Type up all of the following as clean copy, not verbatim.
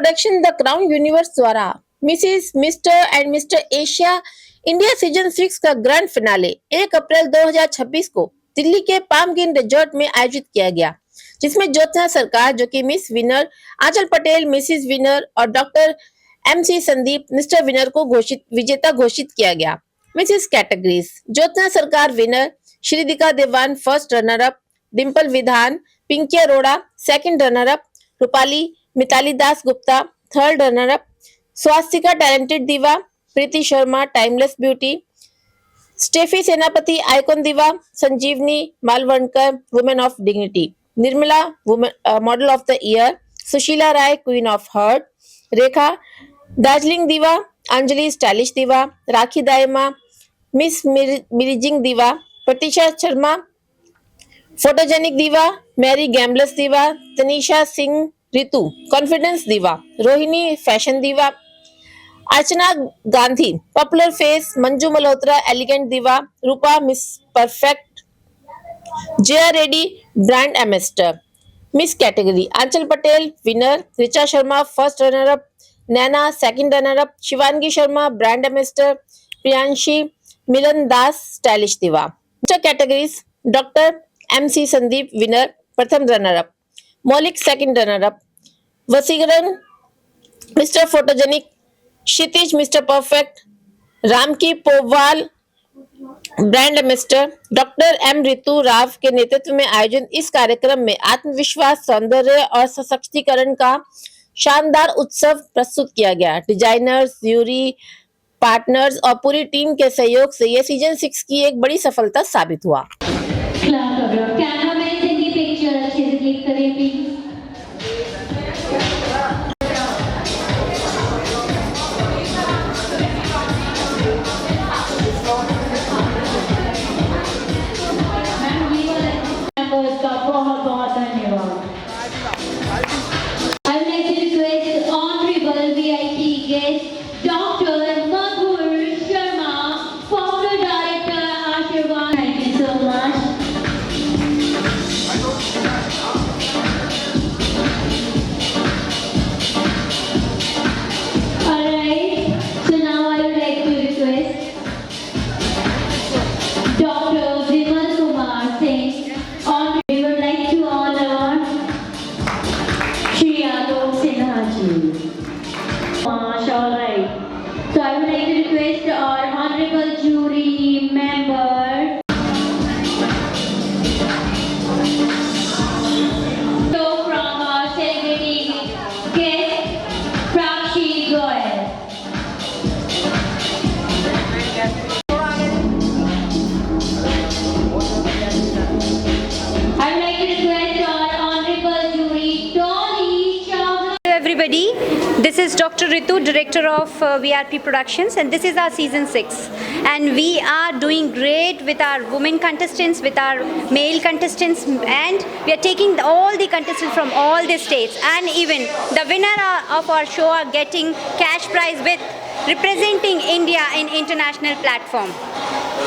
Production the crown universe द्वारा Mrs mister and mister Asia India season 6 का grand finale 1 अप्रैल 2026 को दिल्ली के पामगिन resort में आयोजित किया गया, जिसमें ज्योत्सना सरकार जो कि मिस विनर, आंचल पटेल मिसेस विनर और doctor MC Sandeep mister winner को विजेता घोषित किया गया। मिसेस कैटेगरीज: ज्योत्सना सरकार विनर, श्रीदिका देवान first runner up, Dimple Vidhan, Pinky Arora second runner up, Rupali Mitali Das Gupta third runner up, Swastika talented diva, Preeti Sharma timeless beauty, Steffi Senapati icon diva, Sanjeevani Malvankar women of dignity, Nirmala model of the year, Sushila Rai queen of heart, Rekha Darjeeling diva, Anjali stylish diva, Rakhi Dayma Miss emerging diva, Pratiksha Sharma photogenic diva, Mary glamorous diva, Tanisha Singh Ritu confidence diva, Rohini fashion diva, Archana Gandhi popular face, Manju Malhotra elegant diva, Rupa Miss perfect, Jaya Reddy brand ambassador. Miss category: Anchal Patel winner, Richa Sharma first runner up, Naina second runner up, Shivangi Sharma brand ambassador, Priyanshi Milan Das stylish diva. Mister categories: doctor MC Sandeep winner प्रथम runner up, Maulik second runner up, Vasikaran Mister photogenic, Kshitij Mister perfect, Ramki Powal brand ambassador. Doctor M Ritu Rao के नेतृत्व में आयोजित इस कार्यक्रम में आत्मविश्वास, सौंदर्य और सशक्तिकरण का शानदार उत्सव प्रस्तुत किया गया। डिजाइनर्स, ज्यूरी, पार्टनर्स और पूरी टीम के सहयोग से यह सीजन 6 की एक बड़ी सफलता साबित हुआ। कैमरामैन से भी पिक्चर अच्छे से क्लिक करें प्लीज। बहुत धन्यवाद। I would like to request honorable VIP guest Dr. Madhur Sharma, founder director Ashirvad. Thank you so much. Alright, so now I would like to request Dr. Vimal Kumar Singh. We would like to honor Shri Alok Sinha ji. Alright. So I would like to request our honorable jury member. So from our celebrity guest, Prakshi Goyal. I would like to request our honorable jury, Tony Chawla. Hello everybody, this is Dr. Ritu, director of VRP Productions, and this is our season 6, and we are doing great with our women contestants, with our male contestants, and we are taking all the contestants from all the states, and even the winner of our show are getting cash prize with representing India in international platform.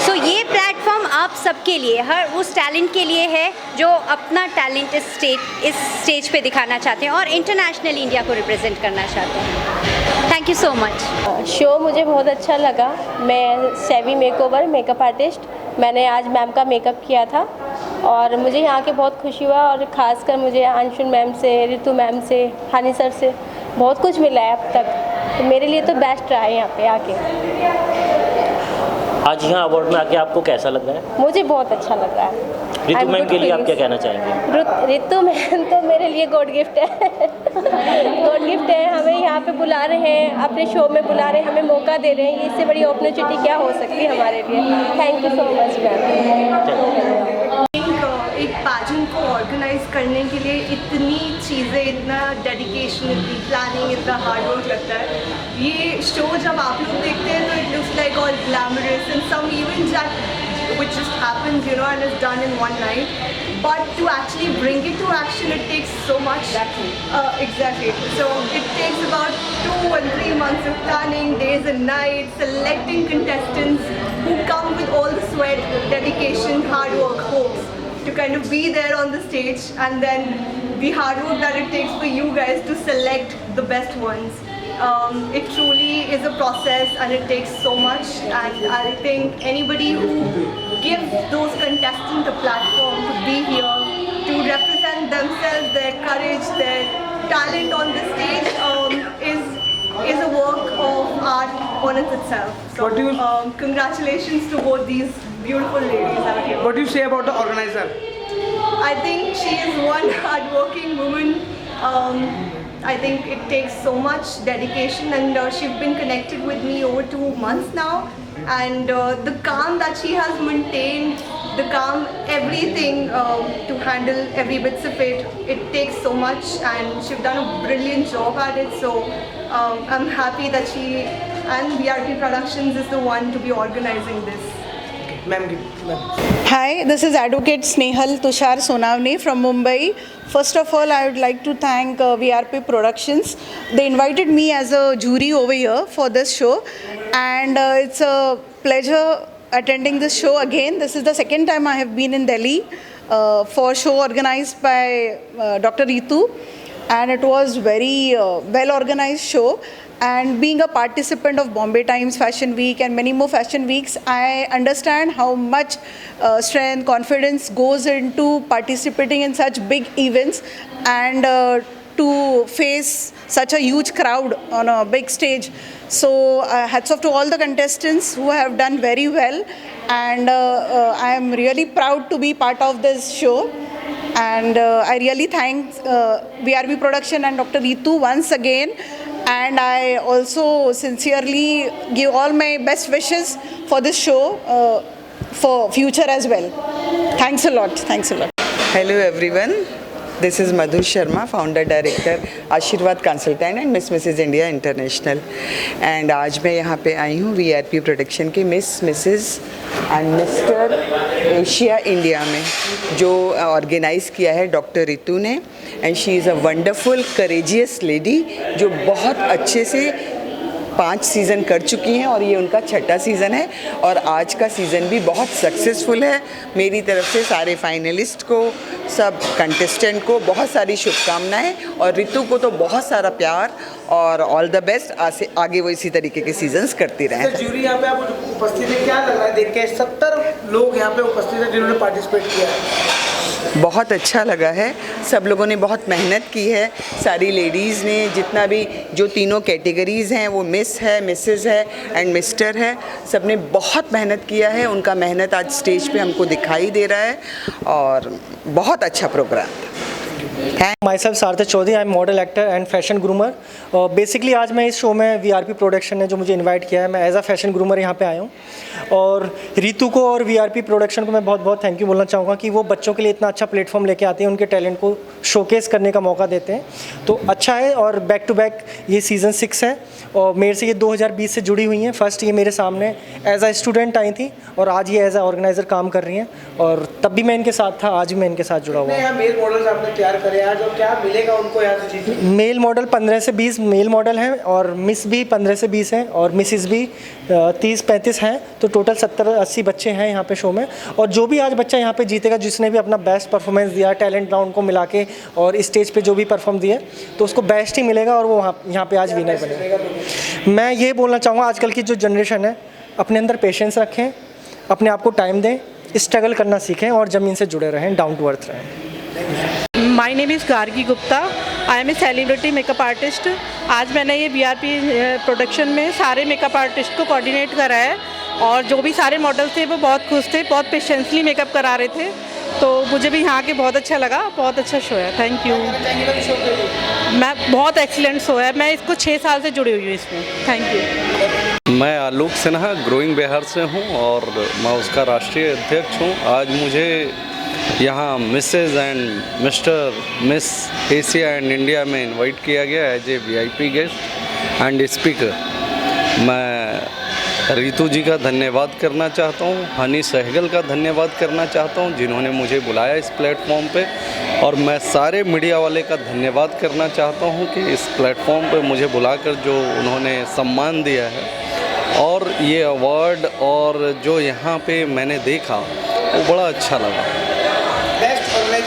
सो ये platform आप सबके लिए, हर उस talent के लिए है जो अपना टैलेंट इस स्टेज पे दिखाना चाहते हैं और इंटरनेशनल इंडिया को रिप्रेजेंट करना चाहते हैं। Thank you so much. Show मुझे बहुत अच्छा लगा। मैं सेवी मेकओवर मेकअप आर्टिस्ट, मैंने आज मैम का मेकअप किया था और मुझे यहाँ के बहुत खुशी हुआ, और ख़ासकर मुझे अंशुल मैम से, ऋतु मैम से, हानि सर से बहुत कुछ मिला है अब तक, तो मेरे लिए तो बेस्ट रहा है यहाँ पे आके। आज यहाँ अवार्ड में आके आपको कैसा लग रहा है? मुझे बहुत अच्छा लग रहा है। ऋतु मैम के लिए आप क्या कहना चाहेंगे? ऋतु मैम तो मेरे लिए गॉड गिफ्ट है। गॉड गिफ्ट है, हमें यहाँ पे बुला रहे हैं, अपने शो में बुला रहे हैं, हमें मौका दे रहे हैं, इससे बड़ी अपॉर्चुनिटी क्या हो सकती है हमारे लिए। Thank you so much ma'am. एक पैजेंट को ऑर्गेनाइज करने के लिए इतनी चीज़ें, इतना डेडिकेशन, इतनी प्लानिंग, इतना हार्ड वर्क लगता है। ये शो जब आप लोग देखते हैं तो it looks like all glamorous and some events that which just happens, you know, and is done in one night. But to actually bring it to action, it takes so much. Exactly. So it takes about 2 and 3 months of planning, days and nights, selecting contestants who come with all the sweat, dedication, hard work, hopes. to kind of be there on the stage, and then the hard work that it takes for you guys to select the best ones. It truly is a process and it takes so much, and I think anybody who gives those contestants a platform to be here, to represent themselves, their courage, their talent on the stage is a work of art on its itself. So What do you- congratulations to both these beautiful ladies out here. What do you say about the organizer? I think she is one hardworking woman. I think it takes so much dedication, and she's been connected with me over 2 months now. And the calm that she has maintained, the calm everything to handle every bits of it, it takes so much, and she's done a brilliant job at it. So I'm happy that she and VRP Productions is the one to be organizing this. Ma'am. Hi, this is Advocate Snehal Tushar Sonavne from Mumbai. First of all, I would like to thank VRP Productions. They invited me as a jury over here for this show, and it's a pleasure attending this show again. This is the second time I have been in Delhi for a show organized by Dr. Ritu, and it was very well organized show. And being a participant of Bombay Times Fashion Week and many more fashion weeks, I understand how much strength, confidence goes into participating in such big events, and to face such a huge crowd on a big stage. So hats off to all the contestants who have done very well, and I am really proud to be part of this show. And I really thank VRP Production and Dr. Ritu once again. And I also sincerely give all my best wishes for this show for future as well. Thanks a lot. Thanks a lot. Hello everyone. This is Madhu Sharma, founder director आशीर्वाद consultant and Mrs India international. And आज मैं यहाँ पे आई हूँ VRP production के Mrs and mister Asia India में, जो organise किया है डॉक्टर रितु ने. And she is a wonderful courageous lady जो बहुत अच्छे से 5 सीज़न कर चुकी हैं, और ये उनका 6ठा सीज़न है. और आज का सीज़न भी बहुत सक्सेसफुल है. मेरी तरफ से सारे फाइनलिस्ट को, सब कंटेस्टेंट को बहुत सारी शुभकामनाएं, और रितु को तो बहुत सारा प्यार और ऑल द बेस्ट. आगे वो इसी तरीके के सीजन्स करती रहें. सर, ज्यूरी यहाँ पे आप उपस्थित है, क्या लग रहा है देख के? 70 लोग यहाँ पे उपस्थित हैं जिन्होंने पार्टिसिपेट किया है. बहुत अच्छा लगा है. सब लोगों ने बहुत मेहनत की है. सारी लेडीज़ ने, जितना भी जो तीनों कैटेगरीज़ हैं, वो मिस है, मिसेस है एंड मिस्टर है, सब ने बहुत मेहनत किया है. उनका मेहनत आज स्टेज पे हमको दिखाई दे रहा है, और बहुत अच्छा प्रोग्राम था. Myself Sarthak Chaudhary, I am model actor and fashion groomer. Basically आज मैं इस शो में VRP प्रोडक्शन ने जो मुझे इनवाइट किया है, मैं एज अ फैशन ग्रूमर यहाँ पे आया हूँ. और रितु को और VRP प्रोडक्शन को मैं बहुत बहुत थैंक यू बोलना चाहूँगा कि वो बच्चों के लिए इतना अच्छा प्लेटफॉर्म लेके आते हैं, उनके टैलेंट को शोकेस करने का मौका देते हैं. तो अच्छा है. और बैक टू बैक ये सीज़न 6 है, और मेरे से ये 2020 से जुड़ी हुई हैं. फर्स्ट ये मेरे सामने एज अ स्टूडेंट आई थी, और आज ये एज अ ऑर्गेनाइज़र काम कर रही हैं. और तब भी मैं इनके साथ था, आज भी मैं इनके साथ जुड़ा हुआ हूँ. मेल मॉडल्स आपने तैयार करे आज, और क्या मिलेगा उनको यहाँ से जीत? मेल मॉडल 15 से 20 मेल मॉडल हैं, और मिस भी 15 से 20 हैं, और मिसिस भी 30-35 हैं. तो टोटल 70-80 बच्चे हैं यहाँ पे शो में. और जो भी आज बच्चा यहाँ पे जीतेगा, जिसने भी अपना बेस्ट परफॉर्मेंस दिया, टैलेंट राउंड को मिला के और स्टेज पे जो भी परफॉर्म दिए, तो उसको बेस्ट ही मिलेगा, और वो यहाँ पे आज विनर बनेगा. मैं ये बोलना चाहूँगा, आजकल की जो जनरेशन है, अपने अंदर पेशेंस रखें, अपने आप को टाइम दें, स्ट्रगल करना सीखें, और ज़मीन से जुड़े रहें, डाउन टू अर्थ रहें. My name is Gargi Gupta. I am a celebrity makeup artist. आज मैंने ये VRP प्रोडक्शन में सारे मेकअप आर्टिस्ट को कोऑर्डिनेट करा है, और जो भी सारे मॉडल्स थे वो बहुत खुश थे, बहुत पेशेंसली मेकअप करा रहे थे. तो मुझे भी यहाँ के बहुत अच्छा लगा. बहुत अच्छा शो है. Thank you. मैं बहुत एक्सीलेंट शो है. मैं इसको 6 साल से जुड़ी हुई हूँ इसमें. Thank you. मैं आलोक सिन्हा ग्रोइंग बिहार से हूँ, और मैं उसका राष्ट्रीय अध्यक्ष हूँ. आज मुझे यहाँ Mrs and mister miss Asia and India में इनवाइट किया गया as a VIP guest and speaker. मैं रितु जी का धन्यवाद करना चाहता हूँ, हनी सहगल का धन्यवाद करना चाहता हूँ जिन्होंने मुझे बुलाया इस प्लेटफॉर्म पे, और मैं सारे मीडिया वाले का धन्यवाद करना चाहता हूँ कि इस प्लेटफॉर्म पे मुझे बुलाकर जो उन्होंने सम्मान दिया है, और ये अवार्ड और जो यहाँ पे मैंने देखा वो बड़ा अच्छा लगा.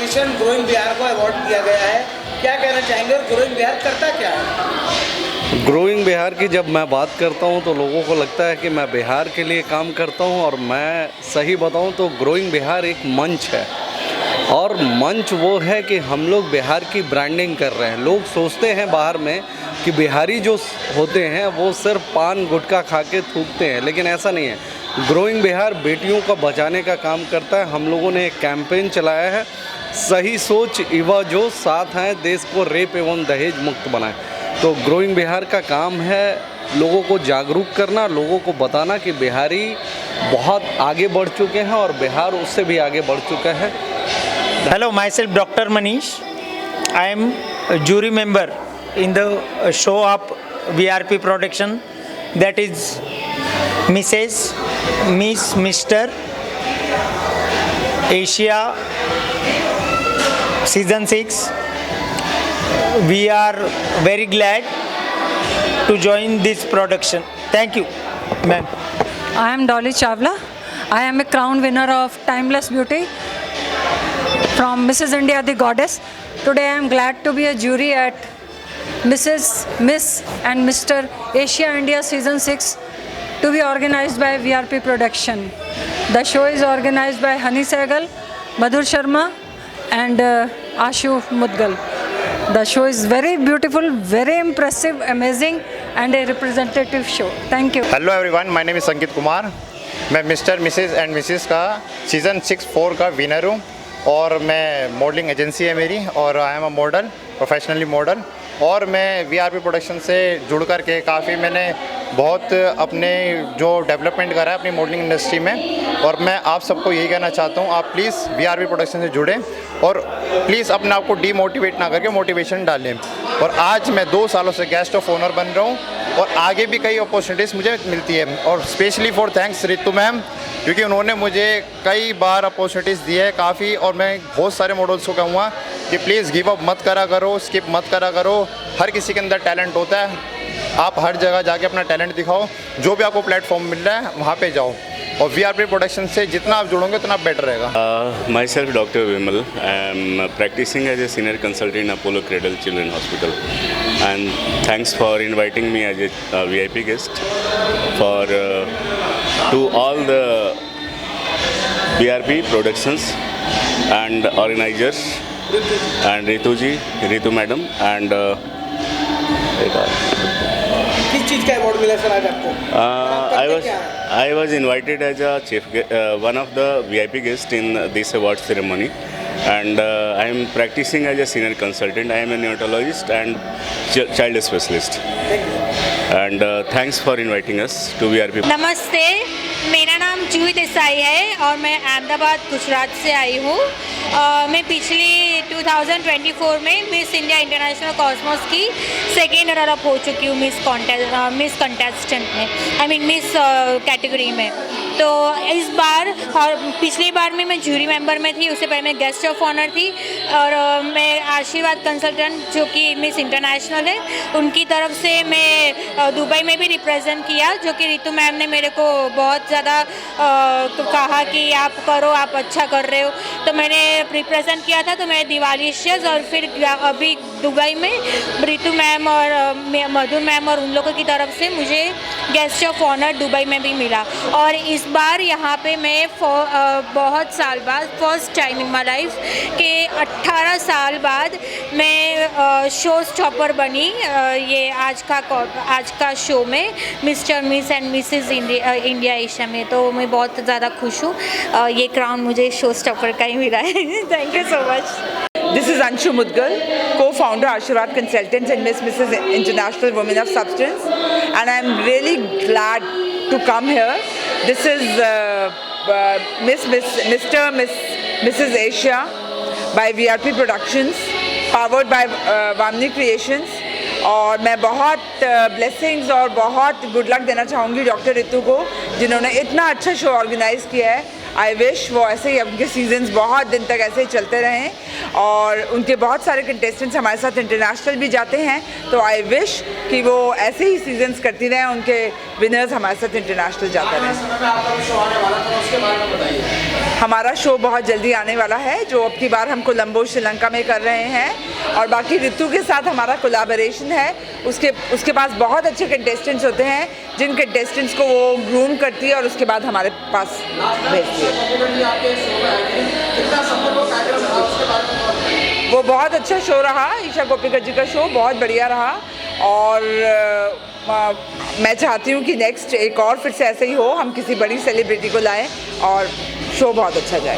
ऑर्गेनाइजेशन ग्रोइंग बिहार को अवार्ड दिया गया है, क्या कहना चाहेंगे और ग्रोइंग बिहार करता क्या है? ग्रोइंग बिहार की जब मैं बात करता हूं तो लोगों को लगता है कि मैं बिहार के लिए काम करता हूं, और मैं सही बताऊं तो ग्रोइंग बिहार एक मंच है, और मंच वो है कि हम लोग बिहार की ब्रांडिंग कर रहे हैं। लोग सोचते हैं बाहर में कि बिहारी जो होते हैं वो सिर्फ पान गुटखा खा के थूकते हैं, लेकिन ऐसा नहीं है। ग्रोइंग बिहार बेटियों का बचाने का काम करता है। हम लोगों ने एक कैंपेन चलाया है, सही सोच युवा जो साथ हैं, देश को रेप एवं दहेज मुक्त बनाएं। तो ग्रोइंग बिहार का काम है लोगों को जागरूक करना, लोगों को बताना कि बिहारी बहुत आगे बढ़ चुके हैं और बिहार उससे भी आगे बढ़ चुका है। Hello, myself Dr. Manish. I am a jury member in the show of VRP production, that is Mrs. Miss Mr. Asia season 6. We are very glad to join this production. Thank you, ma'am. I am Dolly Chawla. I am a crown winner of Timeless Beauty from Mrs. India the Goddess. Today I am glad to be a jury at Miss and Mr. Asia India season 6 to be organized by VRP production. The show is organized by Hani Sehgal, Madhur Sharma and Ashu Mudgal. The show is very beautiful, very impressive, amazing and a representative show. Thank you. Hello everyone, my name is Sanket Kumar. मैं mister Mrs and Mrs का season 6-4 का winner हूँ, और मैं modelling agency है मेरी, और I am a model, professionally model. और मैं वीआरपी प्रोडक्शन से जुड़ कर के काफ़ी मैंने बहुत अपने जो डेवलपमेंट करा है अपनी मॉडलिंग इंडस्ट्री में। और मैं आप सबको यही कहना चाहता हूँ, आप प्लीज़ वीआरपी प्रोडक्शन से जुड़ें और प्लीज़ अपने आप को डीमोटिवेट ना करके मोटिवेशन डालें। और आज मैं 2 सालों से गेस्ट ऑफ ऑनर बन रहा हूँ, और आगे भी कई अपॉर्चुनिटीज़ मुझे मिलती है। और specially for thanks Ritu ma'am, क्योंकि उन्होंने मुझे कई बार अपॉर्चुनिटीज़ दी है काफ़ी, और मैं बहुत सारे मॉडल्स को कहूँगा कि प्लीज़ गिव अप मत करा करो, स्किप मत करा करो। हर किसी के अंदर टैलेंट होता है, आप हर जगह जाके अपना टैलेंट दिखाओ, जो भी आपको प्लेटफॉर्म मिल रहा है वहाँ पे जाओ, और वीआरपी प्रोडक्शन से जितना आप जुड़ोगे उतना बेटर रहेगा। Myself doctor Vimal, I am practising as a senior consultant in Apollo Cradle children hospital, and thanks for inviting me as a VIP guest for to all the VRP productions and organizers and Ritu madam and किस चीज़ का award मिला sir आज आपको? I was invited as a one of the VIP guests in this award ceremony, and I am practicing as a senior consultant. I am a neonatologist and child specialist. And thanks for inviting us to VRP. नमस्ते, मेरा नाम जूही देसाई है और मैं अहमदाबाद गुजरात से आई हूँ। मैं पिछली 2024 में मिस इंडिया इंटरनेशनल कॉस्मोस की सेकेंड रनर अप हो चुकी हूँ मिस कंटेस्टेंट में, आई मीन मिस कैटेगरी में। तो इस बार और पिछली बार में मैं जूरी मेंबर में थी, उससे पहले मैं गेस्ट ऑफ ऑनर थी, और मैं आशीर्वाद कंसल्टेंट जो कि मिस इंटरनेशनल है उनकी तरफ से मैं दुबई में भी रिप्रेजेंट किया, जो कि रितु मैम ने मेरे को बहुत ज़्यादा कहा कि आप करो, आप अच्छा कर रहे हो, तो मैंने रिप्रेजेंट किया था। तो मैं दिवालीशियस और फिर अभी दुबई में रितु मैम और मधुर मैम और उन लोगों की तरफ से मुझे गेस्ट ऑफ ऑनर दुबई में भी मिला। और इस बार यहाँ पे मैं बहुत साल बाद first time in my life के 18 साल बाद मैं शो स्टॉपर बनी ये आज का शो में mister miss and Mrs India Asia में। तो मैं बहुत ज़्यादा खुश हूँ, ये क्राउन मुझे शो स्टॉपर का ही मिला है। Thank you so much. This is Anshu Mudgal, co-founder Ashirwad Consultants and Mrs. International Women of Substance, and I am really glad to come here. This is Mrs. Asia by VRP Productions, powered by Vamni Creations. और मैं बहुत blessings और बहुत good luck देना चाहूँगी doctor Ritu को, जिन्होंने इतना अच्छा शो ऑर्गेनाइज़ किया है। आई विश वो ऐसे ही उनके सीजन्स बहुत दिन तक ऐसे ही चलते रहें, और उनके बहुत सारे कंटेस्टेंट्स हमारे साथ इंटरनेशनल भी जाते हैं, तो आई विश कि वो ऐसे ही सीजन्स करती रहें, उनके विनर्स हमारे साथ इंटरनेशनल जाते रहें। हमारा शो बहुत जल्दी आने वाला है, जो अब की बार हम कोलंबो श्रीलंका में कर रहे हैं, और बाकी ऋतु के साथ हमारा कोलैबोरेशन है। उसके पास बहुत अच्छे कंटेस्टेंट्स होते हैं, जिन कंटेस्टेंट्स को वो ग्रूम करती है और उसके बाद हमारे पास भेजती है। वो बहुत अच्छा शो रहा, ईशा कोप्पिकर जी का शो बहुत बढ़िया रहा, और मैं चाहती हूँ कि नेक्स्ट एक और फिर से ऐसे ही हो, हम किसी बड़ी सेलिब्रिटी को लाएं और शो बहुत अच्छा जाए।